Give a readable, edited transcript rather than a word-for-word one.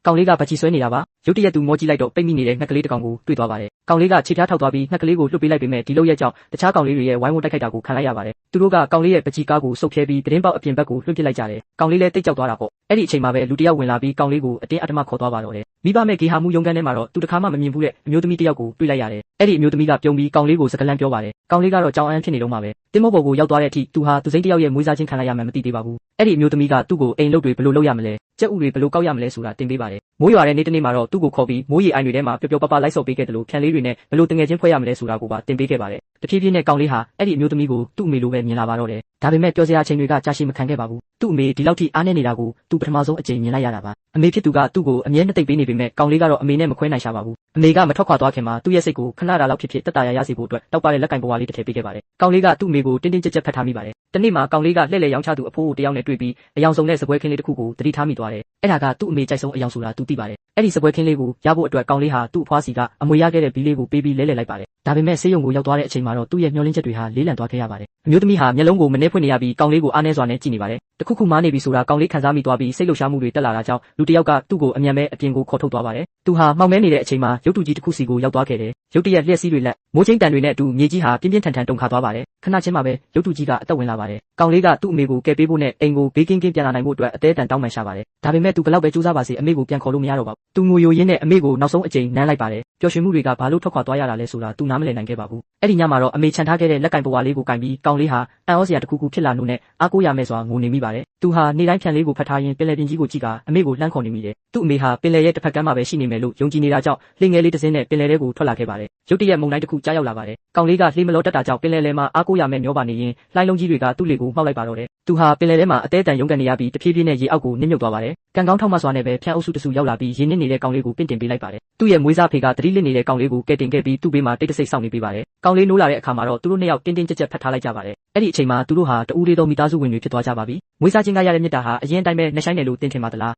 ကောင်လေးကဗချီဆွဲနေတာပါရုတ်တရက်သူမောကြည့်လိုက်တော့ပိတ်မိနေတဲ့ငှက်ကလေးတစ်ကောင်ကိုတွေ့သွားပါတယ်ကောင်လေးကခြေဖျားထောက်သွားပြီးငှက်ကလေးကိုလွှတ်ပေးလိုက်ပေမဲ့ဒီလောက်ရဲ့ကြောင့်တခြားကောင်လေးတွေရဲ့ဝိုင်းဝန်းတိုက်ခိုက်တာကိုခံလိုက်ရပါတယ်သူတို့ကကောင်လေးရဲ့ဗချီကားကိုစုပ်ဖြဲပြီးသတင်းပေါက်အပြင်ဘက်ကိုလွှင့်ပစ်လိုက်ကြတယ်ကောင်လေးလည်းတိတ်ကြောက်သွားတာပေါ့အဲ့ဒီအချိန်မှာပဲလူတစ်ယောက်ဝင်လာပြီးကောင်လေးကိုအတင်းအဓမ္မခေါ်သွားပါတော့တယ်မိဘမဲ့ဂေဟာမှုရုံးခန်းထဲမှာတော့သူတစ်ခါမှမမြင်ဘူးတဲ့အမျိုးသမီးတစ်ယောက်ကိုတွေ့လိုက်ရတယ်အဲ့ဒီအမျိုးသမီးကပြုံးပြီးကောင်လေးကိုစကားလန့်ပြောပါတယ်ကောင်လေးကတော့ကြောင်အန်းဖြစ်နေတော့မှပဲတင်းမောပေါ်ကိုရောက်သွားတဲ့အထိသူဟာသူစိမ့်တစ်ယောက်ရဲ့မွေးစားခြင်းခံလိုက်ရမှမသိသေးပါဘူးအဲ့ဒီအမျိုးသမီးကသူ့ကိုအိမ်လုပ်တွေဘယ်လိုလုပ်ရမလဲကြက်ဥတွေဘယ်လိုကောက်ရမလဲဆိုတာတင်ပေးပါတယ်မိုးရွာတဲ့နေ့တစ်နေ့မှာတော့သူ့ကိုခေါ်ပြီးမိုးရေအိုင်တွေထဲမှာပျော်ပျော်ပါပါလိုက်ဆော့ပေးခဲ့တယ်လို့ဖြန်လေးတွေနဲ့ဘယ်လိုတငယ်ချင်းဖွဲ့ရမလဲဆိုတာကိုပါတင်ပေးခဲ့ပါတယ်တဖြည်းဖြည်းနဲ့ကောင်လေးဟာအဲ့ဒီအမျိုးသမီးကိုသူ့အမေလိုပဲမြင်လာပါတော့တယ်ဒါပေမဲ့ပြောစရာအချိန်တွေကကြာရှည်မခံခဲ့ပါဘူးသူ့အမေဒီလောက်ထိအားနေနေတာကိုသူပထမဆုံးအကြိမ်မြင်လိုက်ရတာပါအမေဖြစ်သူကသူ့ကိုအမြဲနှစ်သိမ့်ပေးနေပေမဲ့ကောင်လေးကတော့အမေနဲ့မခွဲနိုင်ရှာပါဘူးအမေကမထွက်ခွာသွားခင်မှာသူ့ရဲ့စိတ်ကိုခဏတာလောက်ဖြစ်တက်တာရစေဖို့အတွက်တောက်ပတဲ့လက်ကင်ပွားလေးတစ်ထည့်ပေးခဲ့ပါတယ်ကောင်လေးကသူ့အမေကိုတင်းတင်းကြပ်ကြပ်ဖတ်ထားမိပါတယ်တနေ့မှာကောင်လေးကလှည့်လည်ရောင်းချသူအဖိုးကိုတယောက်နဲ့တွေ့ပြီးအယောင်ဆောင်တဲ့စပွဲခင်းလေးတစ်ခုကိုသတိထားမိသွားတယ်အဲ့ဒါကသူ့အမေကြိုက်ဆုံးအယောင်ဆိုတာသူသိပါတယ်အဲ့ဒီစပွဲခင်းလေးကိုရဖို့အတွက်ကောင်လေးဟာသူ့အဖွားစီကအမွေရခဲ့တဲ့ဘီလေးကိုပေးပြီးလဲလှယ်လိုက်ပါတယ်ဒါပေမဲ့ဆေးရုံကိုရောက်သွားတဲ့အချိန်မှာတော့သူ့ရဲ့မျှော်လင့်ချက်တွေဟာလေးလံသွားခဲ့ရပါတယ်အမျိုးသမီးဟာမျက်လုံးကိုမနှဲဖွင့်နေရပြီးကောင်လေးကိုအားနည်းစွာနဲ့ကြည့်နေပါတယ်တခုခုမားနေပြီဆိုတာကောင်လေးခံစားမိသွားပြီးစိတ်လှုပ်ရှားမှုတွေတက်လာတာကြောင့်လူတစ်ယောက်ကသူ့ကိုအမြန်ပဲအပြင်ကိုခေါ်ထုတ်သွားပါတယ်သူဟာမှောင်မဲနေတဲ့အချိန်မှာရုပ်တုကြီးတစ်ခုစီကိုရောက်သွားခဲ့တယ်ရုတ်တရက်လျှက်စီးတွေလက်မိုးချင်းတန်တွေနဲ့အတူမြေကြီးဟာပြင်းပြင်းထန်ထန်တုန်ခါသွားပါတယ်ခဏချင်းမှာပဲရုပ်တုကြီးကအသက်ဝင်လာပါတယ်ကောင်လေးကသူ့အမေကိုကယ်ပေးဖို့နဲ့အိမ်ကိုဘေးကင်းကင်းပြန်လာနိုင်ဖို့အတွက်အသေးအတန်တောင်းပန်ရှာပါတယ်ဒါပေမဲ့သူဘလောက်ပဲကြိုးစားပါစေအမေကိုပြန်ခေါ်လို့မရတော့ပါဘူးသူငိုယိုရင်းနဲ့အမေကိုနောက်ဆုံးအကြိမ်နမ်းလိုက်ပါတယ်ပျော်ရွှင်မှုတွေကဘာလို့ထွက်ခွာသွားရတာလဲဆိုတာသူနားမလည်နိုင်ခဲ့ပါဘူးအဲ့ဒီညမှာတော့အမေခြံထားခဲ့တဲ့လက်ကင်ပွားလေးကိုကင်ပြီးကောင်လေးဟာအံ့ဩစရာတစ်ခုခုဖြစ်လာလို့နဲ့အားကိုးရမယ်စွာငိုနေမိပါတယ်သူဟာနေ့တိုင်းဖြန်လေးကိုဖတ်ထားရင်းပင်လယ်ပြင်ကြီးကိုကြည့်ကအမေကိုလှမ်းခေါ်နေမိတယ်သူ့အမေဟာပင်လယ်ရဲ့တစ်ဖက်ကမ်းမှာပဲရှိနေမယ်လို့ယုံကြည်နေတာကြောင့်လှေငယ်လေးတစ်စင်းနဲ့ပင်လယ်ထဲကိုထွက်လာခဲ့ပါတယ်ရုတ်တရက်မုန်တိုင်းတစ်ခုကြားရောက်လာပါတယ်ကောင်လေးကလှေမလောတတ်တာကြောင့်ပင်လယ်ထဲမှာအားကိုးရမယ်မျောပါနေရင်လှိုင်းလုံးကြီးတွေကသူ့လေကိုမှောက်လိုက်ပါတော့တယ်သူဟာပင်လယ်ထဲမှာအသေးအတန်ရုန်းကန်နေရပြီးတဖြည်းဖြည်းနဲ့ရေအောက်ကိုနစ်မြုပ်သွားပါတယ်ကံကောင်းထောက်မစွာနဲ့ပဲဖြန့်အုပ်စုတစုရောက်လာပြီးရေနစ်နေတဲ့ကောင်လေးကိုပင့်တင်ပေးလိုက်ပါတယ်သူ့ရဲ့မွေးစားဖေကသတိလစ်နေတဲ့ကောင်လေးကိုကဲတင်ခဲ့ပြီးသူ့ဘေးမှာတိတ်တဆိတ်စောင့်နေပေးပါတယ်ကောင်လေးနိုးလာတဲ့အခါမှာတော့သူတို့နှစ်ယောက်တင်းတင်းကြပ်ကြပ်ဖတ်ထားလိုက်ကြပါတယ်အဲ့ဒီအချိန်မှာသူတို့ဟာတူးလေးသောမိသားစုဝင်တွေဖြစ်သွားကြပါပြီမွေးစားခြင်းကရတဲ့မြတ်တာဟာအရင်တိုင်းပဲနှဆိုင်တယ်လို့သင်ထင်ပါသလား